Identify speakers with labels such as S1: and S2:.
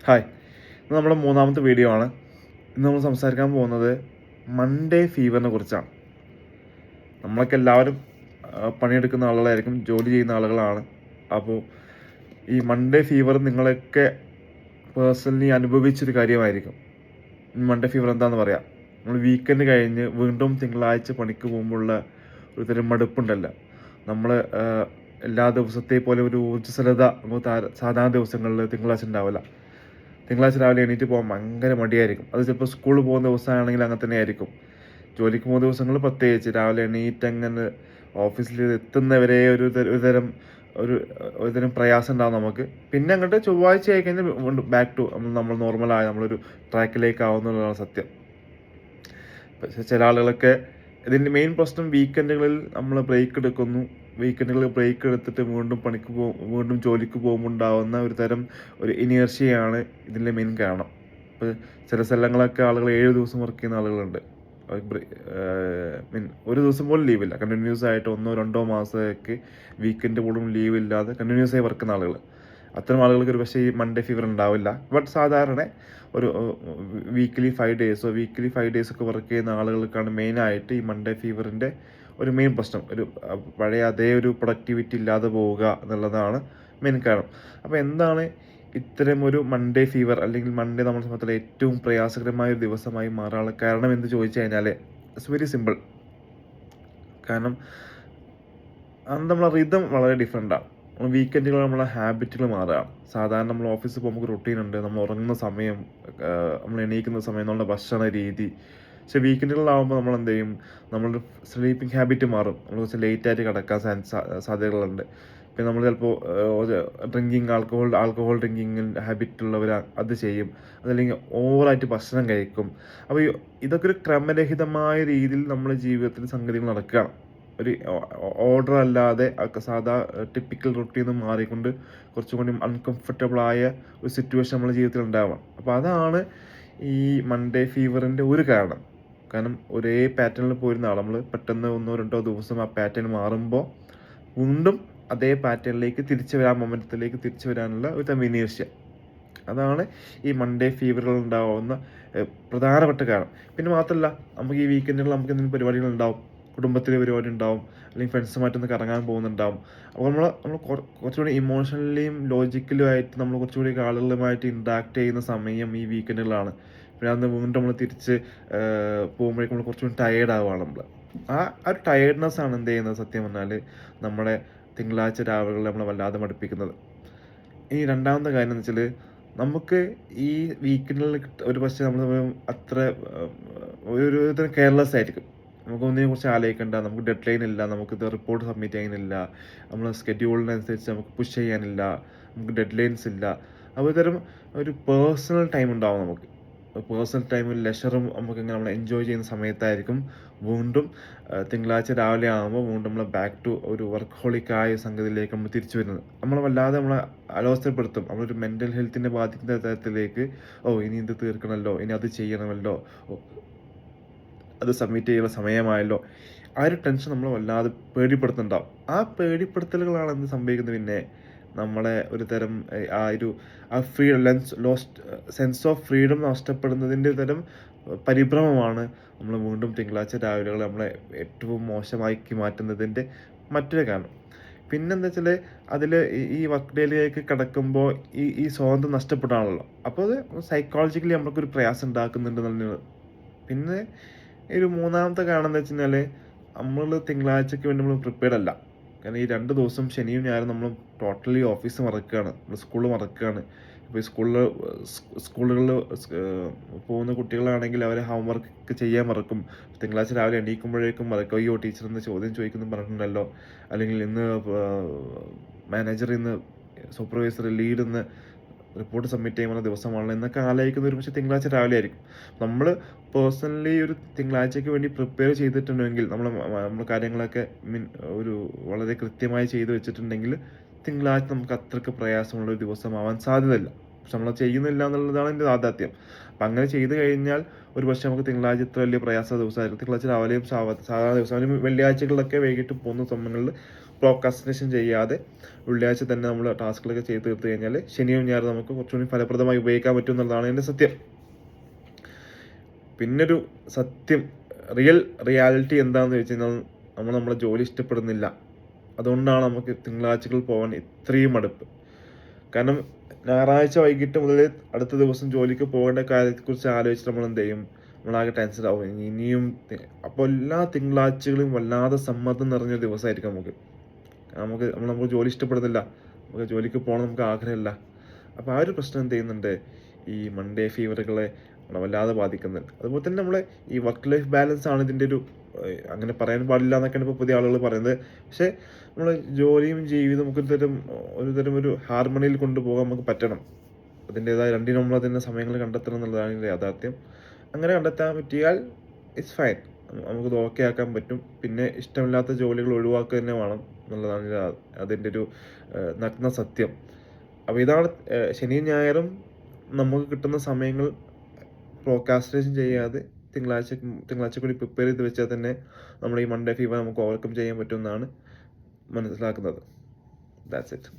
S1: Hi, ഇത് നമ്മുടെ മൂന്നാമത്തെ വീഡിയോ ആണ്. ഇന്ന് നമ്മൾ സംസാരിക്കാൻ പോകുന്നത് മൺഡേ ഫീവറിനെ കുറിച്ചാണ്. നമ്മളൊക്കെ എല്ലാവരും പണിയെടുക്കുന്ന ആളുകളായിരിക്കും, ജോലി ചെയ്യുന്ന ആളുകളാണ്. അപ്പോൾ ഈ മൺഡേ ഫീവർ നിങ്ങളൊക്കെ പേഴ്സണലി അനുഭവിച്ചൊരു കാര്യമായിരിക്കും. മൺഡേ ഫീവർ എന്താണെന്ന് പറയാം. നമ്മൾ വീക്കെൻഡ് കഴിഞ്ഞ് വീണ്ടും തിങ്കളാഴ്ച പണിക്ക് പോകുമ്പോഴുള്ള ഒരു തരം മടുപ്പുണ്ടല്ലോ. നമ്മൾ എല്ലാ ദിവസത്തെ പോലെ ഒരു ഊർജ്ജസ്വലത നമുക്ക് സാധാരണ ദിവസങ്ങളിൽ തിങ്കളാഴ്ച ഉണ്ടാവില്ല. തിങ്കളാഴ്ച രാവിലെ എണീറ്റ് പോകാൻ ഭയങ്കര മടിയായിരിക്കും. അത് ചിലപ്പോൾ സ്കൂളിൽ പോകുന്ന ദിവസമാണെങ്കിൽ അങ്ങനെ തന്നെ ആയിരിക്കും. ജോലിക്ക് പോകുന്ന ദിവസങ്ങൾ പ്രത്യേകിച്ച് രാവിലെ എണീറ്റ് അങ്ങനെ ഓഫീസിൽ എത്തുന്നവരെ ഒരു തരം പ്രയാസം ഉണ്ടാകും നമുക്ക്. പിന്നെ അങ്ങോട്ട് ചൊവ്വാഴ്ച ആയി കഴിഞ്ഞാൽ ബാക്ക് ടു നമ്മൾ നോർമലായ നമ്മളൊരു ട്രാക്കിലേക്ക് ആവുന്നതാണ് സത്യം. പക്ഷേ ചില ആളുകളൊക്കെ ഇതിൻ്റെ മെയിൻ പ്രശ്നം വീക്കെൻഡുകളിൽ നമ്മൾ ബ്രേക്ക് എടുക്കുന്നു. വീക്കെൻഡുകളിൽ ബ്രേക്ക് എടുത്തിട്ട് വീണ്ടും ജോലിക്ക് പോകുമ്പോൾ ഉണ്ടാകുന്ന ഒരു ഇനേർഷ്യയാണ് ഇതിൻ്റെ മെയിൻ കാരണം. ഇപ്പോൾ ചില സ്ഥലങ്ങളൊക്കെ ആളുകൾ 7 ദിവസം വർക്ക് ചെയ്യുന്ന ആളുകളുണ്ട്. ഒരു ദിവസം പോലും ലീവില്ല, കണ്ടിന്യൂസ് ആയിട്ട് 1-2 മാസമൊക്കെ വീക്കെൻഡ് പോലും ലീവ് ഇല്ലാതെ കണ്ടിന്യൂസ് ആയി വർക്ക് ചെയ്യുന്ന ആളുകൾ. അത്തരം ആളുകൾക്ക് ഒരു പക്ഷേ ഈ മൺഡേ ഫീവർ ഉണ്ടാവില്ല. ബട്ട് സാധാരണ ഒരു വീക്കിലി 5 ഡേയ്സ് ഒക്കെ വർക്ക് ചെയ്യുന്ന ആളുകൾക്കാണ് മെയിനായിട്ട് ഈ മൺഡേ ഫീവറിൻ്റെ ഒരു മെയിൻ പ്രശ്നം. പഴയ അതേ ഒരു പ്രൊഡക്ടിവിറ്റി ഇല്ലാതെ പോവുക എന്നുള്ളതാണ് മെയിൻ കാരണം. അപ്പോൾ എന്താണ് ഇത്തരം ഒരു മൺഡേ ഫീവർ അല്ലെങ്കിൽ മൺഡേ നമ്മുടെ സമയത്തുള്ള ഏറ്റവും പ്രയാസകരമായ ഒരു ദിവസമായി മാറാനുള്ള കാരണം എന്ന് ചോദിച്ചു കഴിഞ്ഞാൽ ഇറ്റ്സ് വെരി സിമ്പിൾ. കാരണം അത് നമ്മളെ റിതം വളരെ ഡിഫറെൻ്റാണ്. വീക്കെൻഡുകൾ നമ്മളെ ഹാബിറ്റുകൾ മാറുകയാണ്. സാധാരണ നമ്മൾ ഓഫീസിൽ പോകുമ്പോൾ നമുക്ക് റൊട്ടീനുണ്ട്, നമ്മൾ ഉറങ്ങുന്ന സമയം, നമ്മൾ എണീക്കുന്ന സമയം, നമ്മുടെ ഭക്ഷണ രീതി. പക്ഷേ വീക്കെൻഡുകളിലാവുമ്പോൾ നമ്മൾ എന്ത് ചെയ്യും, നമ്മളുടെ സ്ലീപ്പിംഗ് ഹാബിറ്റ് മാറും. നമ്മൾ കുറച്ച് ലേറ്റായിട്ട് കിടക്കാൻ സാധ്യതകളുണ്ട്. പിന്നെ നമ്മൾ ചിലപ്പോൾ ആൽക്കഹോൾ ഡ്രിങ്കിങ് ഹാബിറ്റുള്ളവർ അത് ചെയ്യും. അതല്ലെങ്കിൽ ഓവറായിട്ട് ഭക്ഷണം കഴിക്കും. അപ്പോൾ ഇതൊക്കെ ഒരു ക്രമരഹിതമായ രീതിയിൽ നമ്മുടെ ജീവിതത്തിൽ സംഗതികൾ നടക്കുകയാണ്. ഒരു ഓർഡർ അല്ലാതെ സാധാ ടിപ്പിക്കൽ റൊട്ടീന്ന് മാറിക്കൊണ്ട് കുറച്ചും കൂടി അൺകംഫർട്ടബിളായ ഒരു സിറ്റുവേഷൻ നമ്മുടെ ജീവിതത്തിൽ ഉണ്ടാവാം. അപ്പോൾ അതാണ് ഈ മൺഡേ ഫീവറിൻ്റെ ഒരു കാരണം. കാരണം ഒരേ പാറ്റേണിൽ പോയിരുന്ന നമ്മൾ പെട്ടെന്ന് 1-2 ദിവസം ആ പാറ്റേൺ മാറുമ്പോൾ വീണ്ടും അതേ പാറ്റേണിലേക്ക് മൊമെൻറ്റത്തിലേക്ക് തിരിച്ചു വരാനുള്ള ഒരു വിനീർഷ്യ. അതാണ് ഈ മൺഡേ ഫീവറുകൾ ഉണ്ടാവുന്ന പ്രധാനപ്പെട്ട കാരണം. പിന്നെ മാത്രമല്ല, നമുക്ക് ഈ വീക്കെൻഡുകളിൽ നമുക്ക് എന്തെങ്കിലും പരിപാടികളുണ്ടാവും, കുടുംബത്തിലെ പരിപാടി ഉണ്ടാവും, അല്ലെങ്കിൽ ഫ്രണ്ട്സുമായിട്ടൊന്ന് കറങ്ങാൻ പോകുന്നുണ്ടാവും. അപ്പോൾ നമ്മൾ കുറച്ചുകൂടി ഇമോഷണലിയും ലോജിക്കലും ആയിട്ട് നമ്മൾ കുറച്ചുകൂടി ആളുകളുമായിട്ട് ഇൻട്രാക്ട് ചെയ്യുന്ന സമയം ഈ വീക്കെൻഡുകളാണ്. പിന്നെ അന്ന് വീണ്ടും നമ്മൾ തിരിച്ച് പോകുമ്പോഴേക്കും നമ്മൾ കുറച്ചുകൂടി ടയേർഡ് ആവുകയാണ്. ആ ഒരു ടയേർഡ്നെസ്സാണ് എന്ത് ചെയ്യുന്നത്, സത്യം പറഞ്ഞാൽ നമ്മുടെ തിങ്കളാഴ്ച രാവുകളിൽ നമ്മളെ വല്ലാതെ മടുപ്പിക്കുന്നത്. ഇനി രണ്ടാമത്തെ കാര്യം എന്ന് വെച്ചാൽ, നമുക്ക് ഈ വീക്കെൻഡിൽ ഒരു പക്ഷേ നമ്മൾ അത്ര ഒരു കെയർലെസ് ആയിരിക്കും. നമുക്ക് ഒന്നിനെ കുറിച്ച് ആലോചിക്കേണ്ട, നമുക്ക് ഡെഡ് ലൈൻ ഇല്ല, നമുക്കിത് റിപ്പോർട്ട് സബ്മിറ്റ് ചെയ്യാനില്ല, നമ്മൾ സ്കെഡ്യൂളിനനുസരിച്ച് നമുക്ക് പുഷ് ചെയ്യാനില്ല, നമുക്ക് ഡെഡ് ലൈൻസ് ഇല്ല. അപ്പോൾ ഒരു പേഴ്സണൽ ടൈം ഉണ്ടാവും. നമുക്ക് പേഴ്സണൽ ടൈമിൽ ലെഷറും നമുക്കിങ്ങനെ നമ്മൾ എൻജോയ് ചെയ്യുന്ന സമയത്തായിരിക്കും വീണ്ടും തിങ്കളാഴ്ച രാവിലെ ആകുമ്പോൾ വീണ്ടും നമ്മൾ ബാക്ക് ടു ഒരു വർക്കഹോളിക്കായ സംഗതിയിലേക്ക് നമ്മൾ തിരിച്ചു വരുന്നത്. വല്ലാതെ നമ്മളെ അലോസരപ്പെടുത്തും. നമ്മളൊരു മെൻ്റൽ ഹെൽത്തിനെ ബാധിക്കുന്ന തരത്തിലേക്ക്, ഇനി ഇത് തീർക്കണമല്ലോ, ഇനി അത് ചെയ്യണമല്ലോ, അത് സബ്മിറ്റ് ചെയ്യുന്ന സമയമായല്ലോ, ആ ഒരു ടെൻഷൻ നമ്മൾ വല്ലാതെ പേടിപ്പെടുത്തുന്നുണ്ടാവും. ആ പേടിപ്പെടുത്തലുകളാണ് എന്ത് സംഭവിക്കുന്നത്, പിന്നെ നമ്മളെ ഒരു തരം സെൻസ് ഓഫ് ഫ്രീഡം നഷ്ടപ്പെടുന്നതിൻ്റെ പരിഭ്രമമാണ് നമ്മൾ വീണ്ടും തിങ്കളാഴ്ച രാവിലെകൾ നമ്മളെ ഏറ്റവും മോശമാക്കി മാറ്റുന്നതിൻ്റെ മറ്റൊരു കാരണം. പിന്നെന്താ വെച്ചാൽ, അതിൽ ഈ വർക്ക് ഡേയിലേക്ക് കിടക്കുമ്പോൾ ഈ സ്വാതന്ത്ര്യം നഷ്ടപ്പെടാണല്ലോ. അപ്പോൾ അത് സൈക്കോളജിക്കലി നമുക്കൊരു പ്രയാസം ഉണ്ടാക്കുന്നുണ്ട് എന്നുള്ളത്. പിന്നെ ഒരു മൂന്നാമത്തെ കാരണം എന്താ വെച്ച് കഴിഞ്ഞാൽ, നമ്മൾ തിങ്കളാഴ്ചയ്ക്ക് വേണ്ടി നമ്മൾ പ്രിപ്പയർഡ് അല്ല. കാരണം ഈ 2 ദിവസം ശനിയും ഞായറും നമ്മൾ ടോട്ടലി ഓഫീസ് മറക്കുകയാണ്, നമ്മൾ സ്കൂളിൽ മറക്കുകയാണ്. ഇപ്പോൾ ഈ സ്കൂളുകളിൽ പോകുന്ന കുട്ടികളാണെങ്കിൽ അവർ ഹോംവർക്ക് ചെയ്യാൻ മറക്കും. തിങ്കളാഴ്ച രാവിലെ എണീക്കുമ്പോഴേക്കും മറക്കും, ടീച്ചർ ഇന്ന് ചോദ്യം ചോദിക്കുന്നു പറഞ്ഞിട്ടുണ്ടല്ലോ, അല്ലെങ്കിൽ ഇന്ന് മാനേജർ, ഇന്ന് സൂപ്പർവൈസർ, ലീഡ് ഇന്ന് റിപ്പോർട്ട് സബ്മിറ്റ് ചെയ്യുന്ന ദിവസമാണല്ലോ എന്നൊക്കെ ആലോചിക്കുന്ന ഒരു പക്ഷേ തിങ്കളാഴ്ച രാവിലെ ആയിരിക്കും. നമ്മൾ പേഴ്സണലി ഒരു തിങ്കളാഴ്ചയ്ക്ക് വേണ്ടി പ്രിപ്പയർ ചെയ്തിട്ടുണ്ടെങ്കിൽ, നമ്മൾ കാര്യങ്ങളൊക്കെ ഒരു വളരെ കൃത്യമായി ചെയ്ത് വെച്ചിട്ടുണ്ടെങ്കിൽ തിങ്കളാഴ്ച നമുക്ക് അത്രയ്ക്ക് പ്രയാസമുള്ളൊരു ദിവസമാവാൻ സാധ്യതയില്ല. പക്ഷെ നമ്മൾ ചെയ്യുന്നില്ല എന്നുള്ളതാണ് എൻ്റെ യാഥാർത്ഥ്യം. അപ്പം അങ്ങനെ ചെയ്ത് കഴിഞ്ഞാൽ ഒരു പക്ഷേ നമുക്ക് തിങ്കളാഴ്ച ഇത്ര വലിയ പ്രയാസ ദിവസമായിരിക്കും. തിങ്കളാഴ്ച രാവിലെയും സാധാരണ ദിവസം, വെള്ളിയാഴ്ചകളിലൊക്കെ വൈകിട്ട് പോകുന്ന സമയങ്ങളിൽ പ്രോക്രാസ്റ്റിനേഷൻ ചെയ്യാതെ വെള്ളിയാഴ്ച തന്നെ നമ്മൾ ടാസ്കുകളൊക്കെ ചെയ്ത് തീർത്ത് കഴിഞ്ഞാൽ ശനിയും ഞായറും നമുക്ക് കുറച്ചുകൂടി ഫലപ്രദമായി ഉപയോഗിക്കാൻ പറ്റും എന്നുള്ളതാണ് എൻ്റെ സത്യം. പിന്നൊരു സത്യം, റിയാലിറ്റി എന്താണെന്ന് ചോദിച്ചു കഴിഞ്ഞാൽ നമ്മളെ ജോലി ഇഷ്ടപ്പെടുന്നില്ല. അതുകൊണ്ടാണ് നമുക്ക് തിങ്കളാഴ്ചകൾ പോകാൻ ഇത്രയും മടുപ്പ്. കാരണം ഞായറാഴ്ച വൈകിട്ട് മുതൽ അടുത്ത ദിവസം ജോലിക്ക് പോകേണ്ട കാര്യത്തെക്കുറിച്ച് ആലോചിച്ച് നമ്മൾ എന്ത് ചെയ്യും, നമ്മളാകെ ടെൻഷനാവും. ഇനിയും അപ്പോൾ എല്ലാ തിങ്കളാഴ്ചകളും വല്ലാതെ സമ്മർദ്ദം നിറഞ്ഞ ദിവസമായിരിക്കും നമുക്ക് ജോലി ഇഷ്ടപ്പെടുന്നില്ല, നമുക്ക് ജോലിക്ക് പോകണം, നമുക്ക് ആഗ്രഹമില്ല. അപ്പോൾ ആ ഒരു പ്രശ്നം എന്ത് ചെയ്യുന്നുണ്ട്, ഈ മൺഡേ ഫീവറുകളെ വല്ലാതെ ബാധിക്കുന്നുണ്ട്. അതുപോലെ തന്നെ നമ്മളെ ഈ വർക്ക് ലൈഫ് ബാലൻസ് ആണ് ഇതിൻ്റെ ഒരു അങ്ങനെ പറയാൻ പാടില്ല എന്നൊക്കെയാണ് ഇപ്പോൾ പുതിയ ആളുകൾ പറയുന്നത്. പക്ഷേ നമ്മൾ ജോലിയും ജീവിതവും ഒരു ഹാർമണിയിൽ കൊണ്ടുപോകാൻ നമുക്ക് പറ്റണം. അതിൻ്റേതായ രണ്ടിനും നമ്മൾ അതിൻ്റെ സമയങ്ങൾ കണ്ടെത്തണം എന്നുള്ളതാണ് ഇതിൻ്റെ യാഥാർത്ഥ്യം. അങ്ങനെ കണ്ടെത്താൻ പറ്റിയാൽ ഇറ്റ്സ് ഫൈൻ, നമുക്കത് ഓക്കെ ആക്കാൻ പറ്റും. പിന്നെ ഇഷ്ടമില്ലാത്ത ജോലികൾ ഒഴിവാക്കുക തന്നെ വേണം എന്നുള്ളതാണ് അതിൻ്റെ ഒരു നഗ്ന സത്യം. അപ്പോൾ ഇതാണ് ശനിയും ഞായറും നമുക്ക് കിട്ടുന്ന സമയങ്ങൾ പ്രോക്രാസ്റ്റിനേഷൻ ചെയ്യാതെ തിങ്കളാഴ്ച കൂടി പ്രിപ്പയർ ചെയ്ത് വെച്ചാൽ തന്നെ നമ്മൾ ഈ മൺഡേ ഫീവർ നമുക്ക് ഓവർകം ചെയ്യാൻ പറ്റുമെന്നാണ് മനസ്സിലാക്കുന്നത്. That's it.